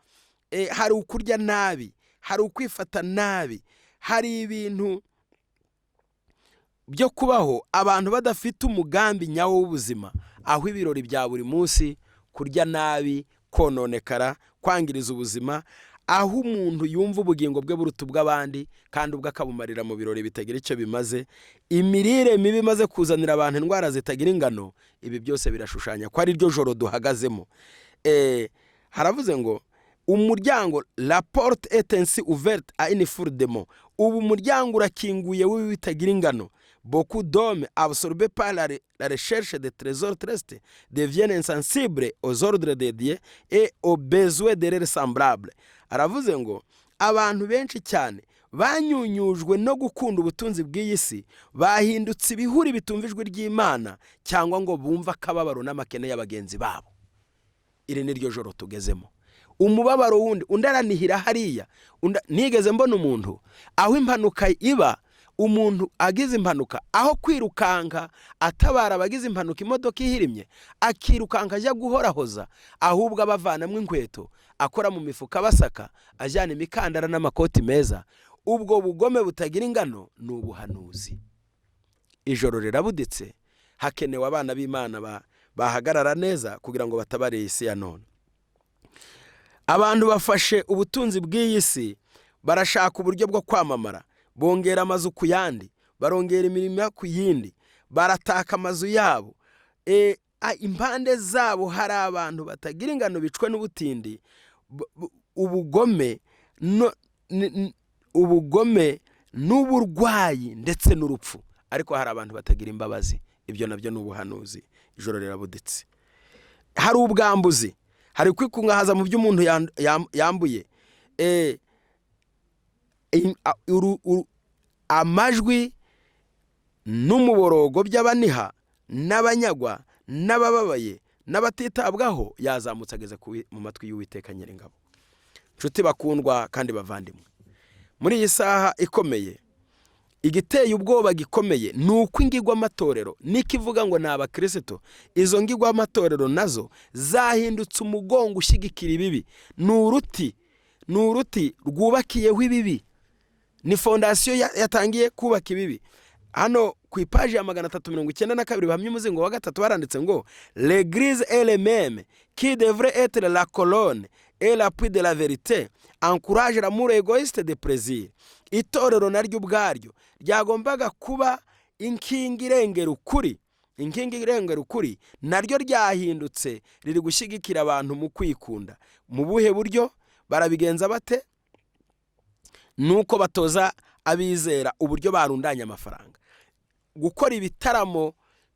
hari ukurya nabi, hari ukwifata nabi, hari ibintu byo kubaho abantu badafite umugambi nyawo w'ubuzima, aho ibirori bya buri munsi, kurya nabi, kononekara, kwangiriza ubuzima, aho umuntu yumva ubugingo bwe buruta ubw'abandi kandi ubwo akabumarira mu birori bitagira icyo bimaze, imirire mibi imaze kuzanira abantu indwara zitagira ingano. Ibi byose birashushanya ko ari ryo joro duhagazemo. Haravuze ngo umuryango, la porte est ainsi ouverte à une foule de mots. Ubu umuryango urakinguye w'ibi bitagira ingano. Beaucoup d'hommes absorbés par la recherche des trésors terrestres deviennent insensibles aux ordres de Dieu et aux besoins de leurs semblables. Aravuze ngo abantu benshi cyane banyunyujwe no gukunda ubutunzi bw'iyi si, bahindutse ibihuri bitumva ijwi ry'Imana cyangwa ngo bumva akababaro n'amakene y'abagenzi babo. Iri ni ryo joro tugezemo. Umubabaro wundi undaranihira hariya, nigeze mbona umuntu aho impanuka iba, umuntu agize impanuka, aho kwirukanka atabara abagize impanuka imodoka ihirimye, akirukanka ajya guhorahoza, ahubwo abavanamo inkweto, akora mu mifuka basaka, ajyana imikandara n'amakoti meza. Ubwo bugome butagira ingano ni ubuhanuzi. Ijoro rirabuditse, hakenewe abana b'Imana bahagarara neza kugira ngo batabare isi ya none. Abantu bafashe ubutunzi bw'iyi si, barashaka uburyo bwo kwamamara, bongera amazu ku yandi, barongera imirimo ku yindi, barataka amazu yabo. Impande zabo hari abantu batagira ingano bicwe n'ubutindi, ubugome n'uburwayi ndetse n'urupfu. Ariko hari abantu batagira imbabazi. Ibyo nabyo ni ubuhanuzi. Ijoro rirabuditse. Hari ubwambuzi, hari kwikungahaza mu byo umuntu yambuye, amajwi n'umuborogo by'abaniha n'abanyagwa n'abababaye n'abatitabwaho yazamutse ageze mu matwi y'Uwiteka Nyiringabo. Nshuti bakundwa kandi bavandimwe, muri iyi saha ikomeye, igiteye ubwoba gikomeye ni uko ingigwa amatorero nikivuga ngo ni abakristo, izo ngigwa amatorero nazo zahindutse umugongo ushyigikira ibibi. Ni uruti rwubakiyeho ibibi, ni fondasiyo yatangiye kubaka ibibi. Hano ku ipaji ya 392 bahamya umuzingo wa 3 baranditse ngo l'église elle-même qui devrait être la colonne et l'appui de la vérité encourage l'amour égoïste de plaisir. Itorero naryo ubwaryo ryagombaga kuba inkingi irengera ukuri, naryo ryahindutse riri gushyigikira abantu mu kwikunda. Mu buhe buryo barabigenza bate? Nuko batoza abizera uburyo barundanya amafaranga, gukora ibitaramo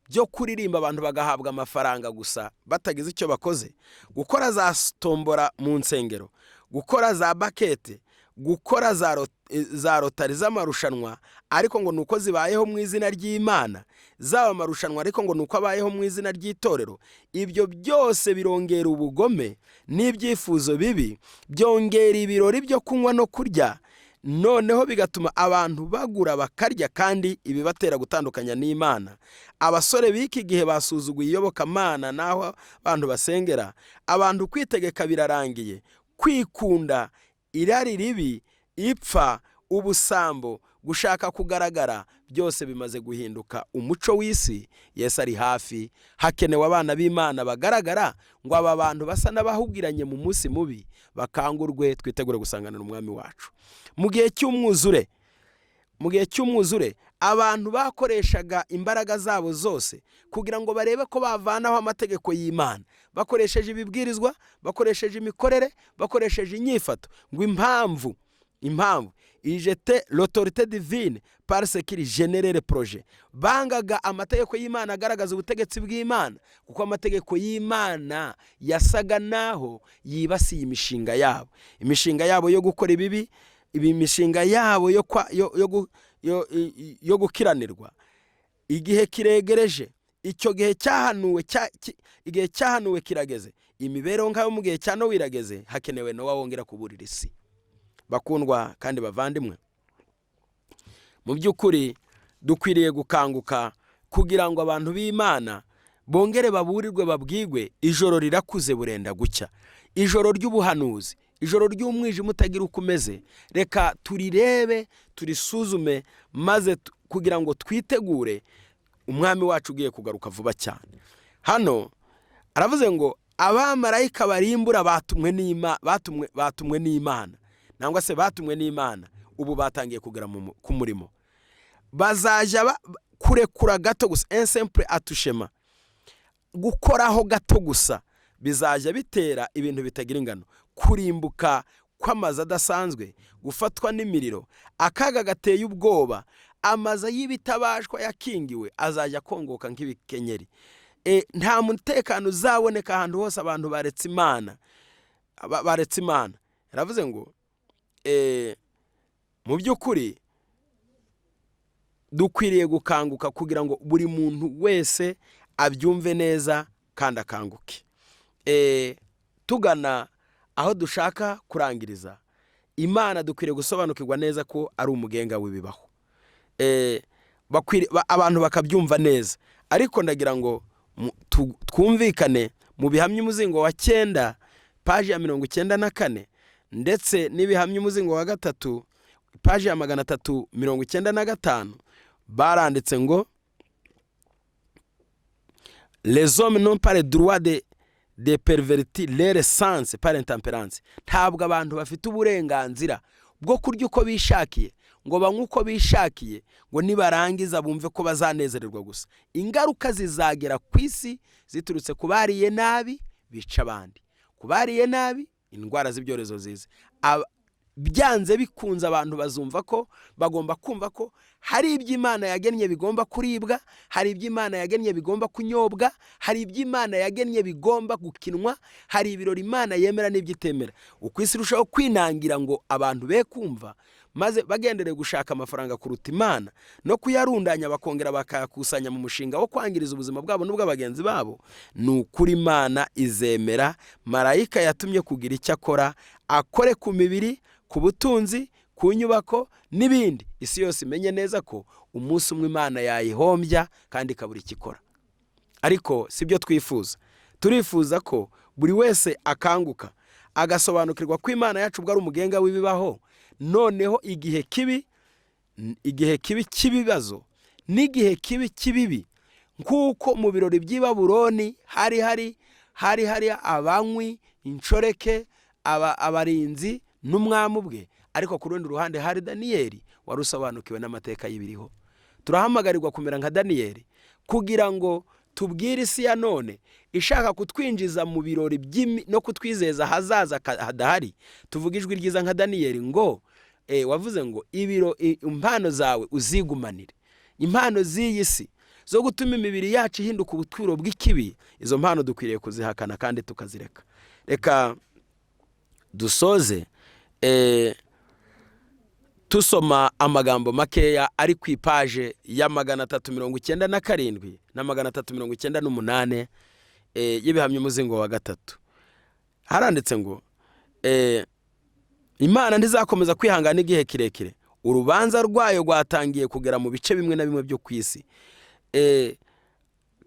byo kuririmba abantu bagahabwa amafaranga gusa batagize icyo bakoze, gukora za tombora mu nsengero, gukora za bakete, gukora za rotari z'amarushanwa ariko ngo nuko zibayeho mu izina ry'Imana, zaba amarushanwa ariko ngo nuko abayeho mu izina ry'itorero. Ibyo byose birongera ubugome n'ibyifuzo bibi, byongera ibirori byo kunywa no kurya, noneho bigatuma abantu bagura bakarya kandi ibibatera gutandukanya n'Imana. Abasore b'iki gihe basuzuguye iyobokamana naho abantu basengera, abantu kwitegeka birarangiye, kwikunda, irari ribi, ipfa, ubusambo, gushaka kugaragara, byose bimaze guhinduka umuco w'isi. Yesu ari hafi, hakenewe abana b'Imana bagaragara ngo aba bantu basa n'abahugiranye mu munsi mubi bakangurwe, twitegure gusanganira umwami wacu. Mu gihe cy'umwuzure abantu bakoreshaga imbaraga zabo zose kugira ngo barebe ko bavanaho amategeko y'Imana, bakoresheje ibibwirizwa, bakoresheje imikorere, bakoresheje inyifato, ngo impamvu ijete l'autorité divine parce qu'il génère le projet. Bangaga amategeko y'Imana agaragaza ubutegetsi bw'Imana, kuko amategeko y'Imana yasaga naho yibasiye imishinga yabo yo gukora ibibi, imishinga yabo yo gukiranirwa. Igihe kiregereje, icyo gihe cyahanuwe kirageze. Imibereho nk'ayo mu gihe cya Nowa irageze, hakenewe Nowa wongera kuburira isi. Bakundwa kandi bavandimwe, mu by'ukuri dukwiriye gukanguka kugira ngo abantu b'Imana bongere baburirwe, babwigwe. Ijoro rirakuze burenda gucya, ijoro ry'ubuhanuzi, ijoro ry'umwijima utagira uko umeze. Reka turirebe, turisuzume, maze kugira ngo twitegure umwami wacu ugiye kugaruka vuba cyane. Hano aravuze ngo abamarayika barimbura batumwe n'Imana, nangwa se batumwe n'Imana, ubu batangiye kugera ku murimo. Bazajya kurekura gato gusa, un simple attouchement, gukoraho gato gusa, bizajya bitera ibintu bitagira ingano. Kurimbuka kw'amazu adasanzwe, gufatwa n'imiriro, akaga gateye ubwoba, amazu y'ibitabashwa yakingiwe azajya kongoka nk'ibikenyeri. Nta mutekano uzaboneka ahantu hose abantu baretse Imana. Yaravuze ngo mu by'ukuri dukwiriye gukanguka kugira ngo buri muntu wese abyumve neza kandi akanguke. Tugana aho dushaka kurangiriza, Imana dukwiriye gusobanukirwa neza ko ari umugenga w'ibibaho. Abantu bakabyumva neza, ariko ndagira ngo twumvikane mu bihamya umuzingo wa 9 paji ya 94, ndetse n'ibihamya umuzingo wa 3 paji ya 395, baranditse ngo les hommes n'ont pas le droit de pervertir leur sens par intempérance. Ntabwo abantu bafite uburenganzira bwo kurya uko bishakiye, ngo banywe uko bishakiye, ngo nibarangiza bumve ko bazanezererwa gusa. Ingaruka zizagera ku isi ziturutse ku bariye nabi bica abandi, ku bariye nabi indwara z'ibyorezo zize. Byanze bikunze abantu bazumva ko bagomba kumva ko hari iby'Imana yagennye bigomba kuribwa, hari iby'Imana yagennye bigomba kunyobwa, hari iby'Imana yagennye bigomba gukinwa, hari ibirori Imana yemera n'ibyitemera. Uko isi irushaho kwinangira ngo abantu be kumva, maze bagendere gushaka amafaranga kuruta Imana no kuyarundanya, bakongera bakayakusanya mu mushinga wo kwangiriza ubuzima bwabo n'ubw'abagenzi babo, ni ukuri Imana izemera marayika yatumye kugira icyo akora, akore ku mibiri, ku butunzi, ku nyubako n'ibindi. Isi yose imenye neza ko umunsi umwe Imana yayihombya kandi ikabura ikikora. Ariko sibyo twifuza. Turifuza ko buri wese akanguka, agasobanukirwa ko Imana yacu ubwo ari umugenga w'ibibaho. Noneho igihe kibi cy'ibibazo n'igihe kibi cy'ibibi, nk'uko mu birori by'i Babuloni hari abanywi, inshoreke, abarinzi n'umwami ubwe, ariko ku rundi ruhande hari Daniyeli wari usobanukiwe n'amateka y'ibiriho. Turahamagarirwa kumera nka Daniyeli kugira ngo tubwire isi ya none ishaka kutwinjiza mu birori no kutwizeza hazaza hadahari, tuvuga ijwi ryiza nka Daniyeli ngo wavuze ngo impano zawe uzigumanire. Impano z'iyi si zo gutuma imibiri yacu ihinduka ubutwiro bw'ikibi, izo mpano dukwiriye kuzihakana kandi tukazireka. Reka dusoze tusoma amagambo makeya ari ku ipaje ya 397 na 398 y'ibihamya umuzingo wa 3. Haranditse ngo Imana ntizakomeza kwihangana igihe kirekire, urubanza rwayo rwatangiye kugera mu bice bimwe na bimwe byo ku isi,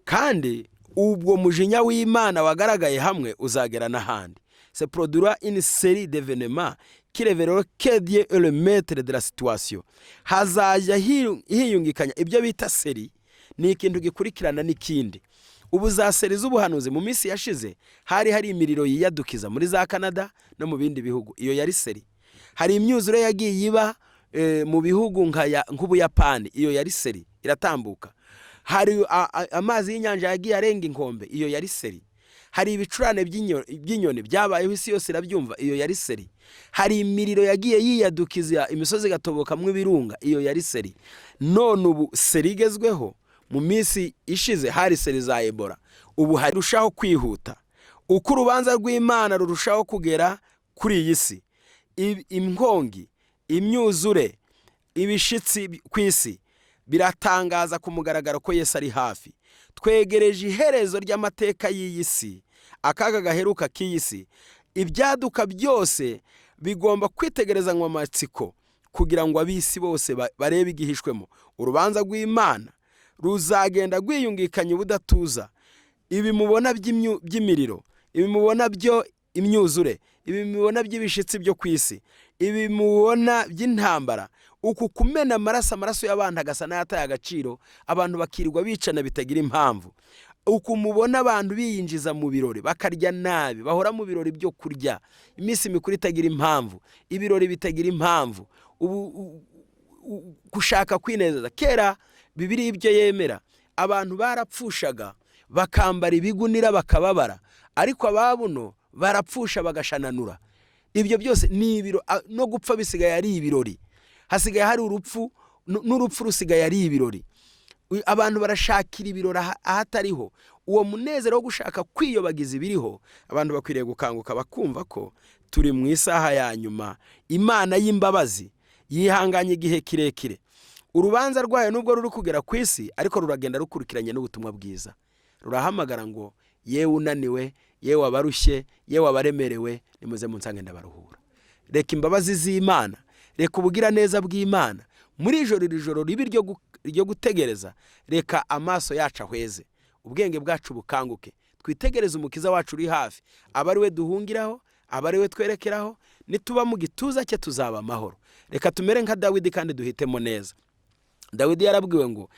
kandi ubwo mujinya w'Imana wagaragaye hamwe uzagera n'ahandi. se produira une série d'événements qui révéleront que Dieu est le maître de la situation. Hazajya hiyungikanya ibyo bita seri, ni ikintu gikurikirana n'ikindi. Ubu za seri z'ubuhanuzi mu minsi yashize hari imiriro yiyadukiza muri za Canada no mu bindi bihugu, iyo yari seri. Hari imyuzure yagiye yiba mu bihugu nk'Ubuyapani, iyo yari seri iratambuka. Hari amazi y'inyanja yagiye arenga inkombe, iyo yari seri. Hari ibicurane by'inyoni byabayeho isi yose irabyumva, iyo yari seri. Hari imiriro yagiye yiyadukiza imisozi gatobokamwe ibirunga, iyo yari seri. None ubu seri igezweho mu minsi ishize hari seri za Ebola. Ubu harushaho kwihuta uko urubanza rw'Imana rurushaho kugera kuri iyi si. Inkongi, imyuzure, ibishitsi ku isi biratangaza ku mugaragaro ko Yesu ari hafi. Twegereje iherezo ry'amateka y'iyi si, akaga gaheruka k'iyi si. Ibyaduka byose bigomba kwitegerezanywa amatsiko kugira ngo ab'isi bose barebe igihishwemo. Urubanza rw'Imana ruzagenda rwiyungikanya ubudatuza. Ibi mubona by'imiriro, ibi mubona byo imyuzure, ibi mubona by'ibishitsi byo ku isi, ibi mubona by'intambara, uku kumena amaraso y'abantu agasa n'ayataye agaciro, abantu bakirirwa bicana bitagira impamvu. Uku mubona abantu biyinjiza mu birori bakarya nabi, bahora mu birori byo kurya, iminsi mikuru itagira impamvu, ibirori bitagira impamvu, gushaka kwinezeza. Kera Bibiliya ibyo yemera, abantu barapfushaga bakambara ibigunira bakababara, ariko ababuno barapfusha bagashananura. Ibyo byose ni ibiro, no gupfa bisigaye ari ibirori. Hasigaye hari urupfu, n'urupfu rusigaye ari ibirori. Abantu barashakira ibirori ahatariho. Uwo munezero wo gushaka kwiyobagiza ibiriho, abantu bakwiriye gukanguka bakumva ko turi mu isaha ya nyuma. Imana y'imbabazi yihanganye igihe kirekire. Urubanza rwayo nubwo ruri kugera ku isi, ariko ruragenda rukurikiranye n'ubutumwa bwiza. Rurahamagara ngo yewe unaniwe, yewe abarushye, yewe abaremerewe, nimuze munsange ndabaruhura. Reka imbabazi z'Imana, reka ubugira neza bw'Imana muri ijoro ribi ryo gutegereza. Reka amaso yacu ahweze, ubwenge bwacu bukanguke, twitegereze umukiza wacu uri hafi. Aba ari we duhungiraho, aba ari we twerekeraho. Nituba mu gituza cye tuzaba amahoro. Reka tumere nka Dawidi kandi duhitemo neza. Dawidi yarabwiwe ngo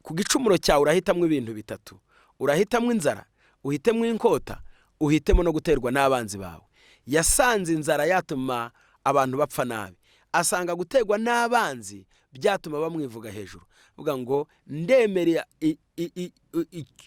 ku gicumuro cyawe urahitamwe ibintu bitatu: urahitamwe inzara, uhitemo inkota, uhitemo no guterwa n'abanzi bawe. Yasanze inzara yatuma abantu bapfa nabi, asanga guterwa n'abanzi byatuma bamwivuga hejuru. Vuga ngo ndemerera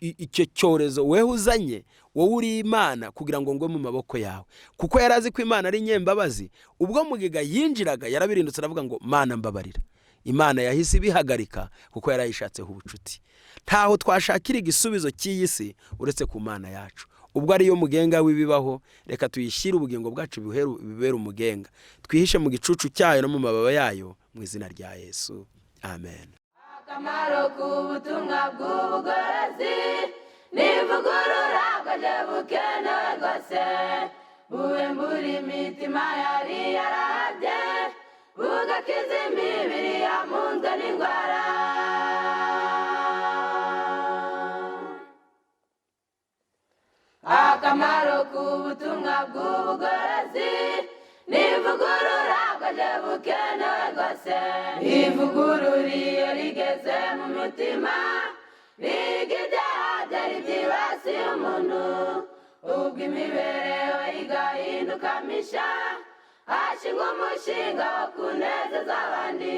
icyo cyorezo wewe uzanye, wowe uri Imana, kugira ngo ngwe mu maboko yawe. Kuko yarazi ko Imana ari nyembabazi. Ubwo mugiga yinjiraga yarabirindutse aravuga ngo Mana mbabarira. Imana yahise ibihagarika kuko yarayishatseho ubucuti. Ntaho twashakira igisubizo cy'iyi si uretse ku Mana yacu. Ubwo ariyo mugenga w'ibibaho, reka tuyishyire ubugingo bwacu bibera umugenga. Twihishe mu gicucu cyayo no mu mababa yayo, mu izina rya Yesu. Amen. Akamaro k'ubutumwa bw'ubugorozi n'ivugurura bwaje bukenewe rwose. Buwembura imitima yari yarabye, bugakiza imibiri yamunzwe n'indwara. Akamaro k'ubutumwa bw'ubugorozi n'ivugurura bwaje bukenewe rwose. Ivugurura iyo rigeze mu mutima, riga ibyaha byari byibasiye umuntu, ubwo imibereho igahinduka misha, hashingwa umushinga wo kunezeza abandi.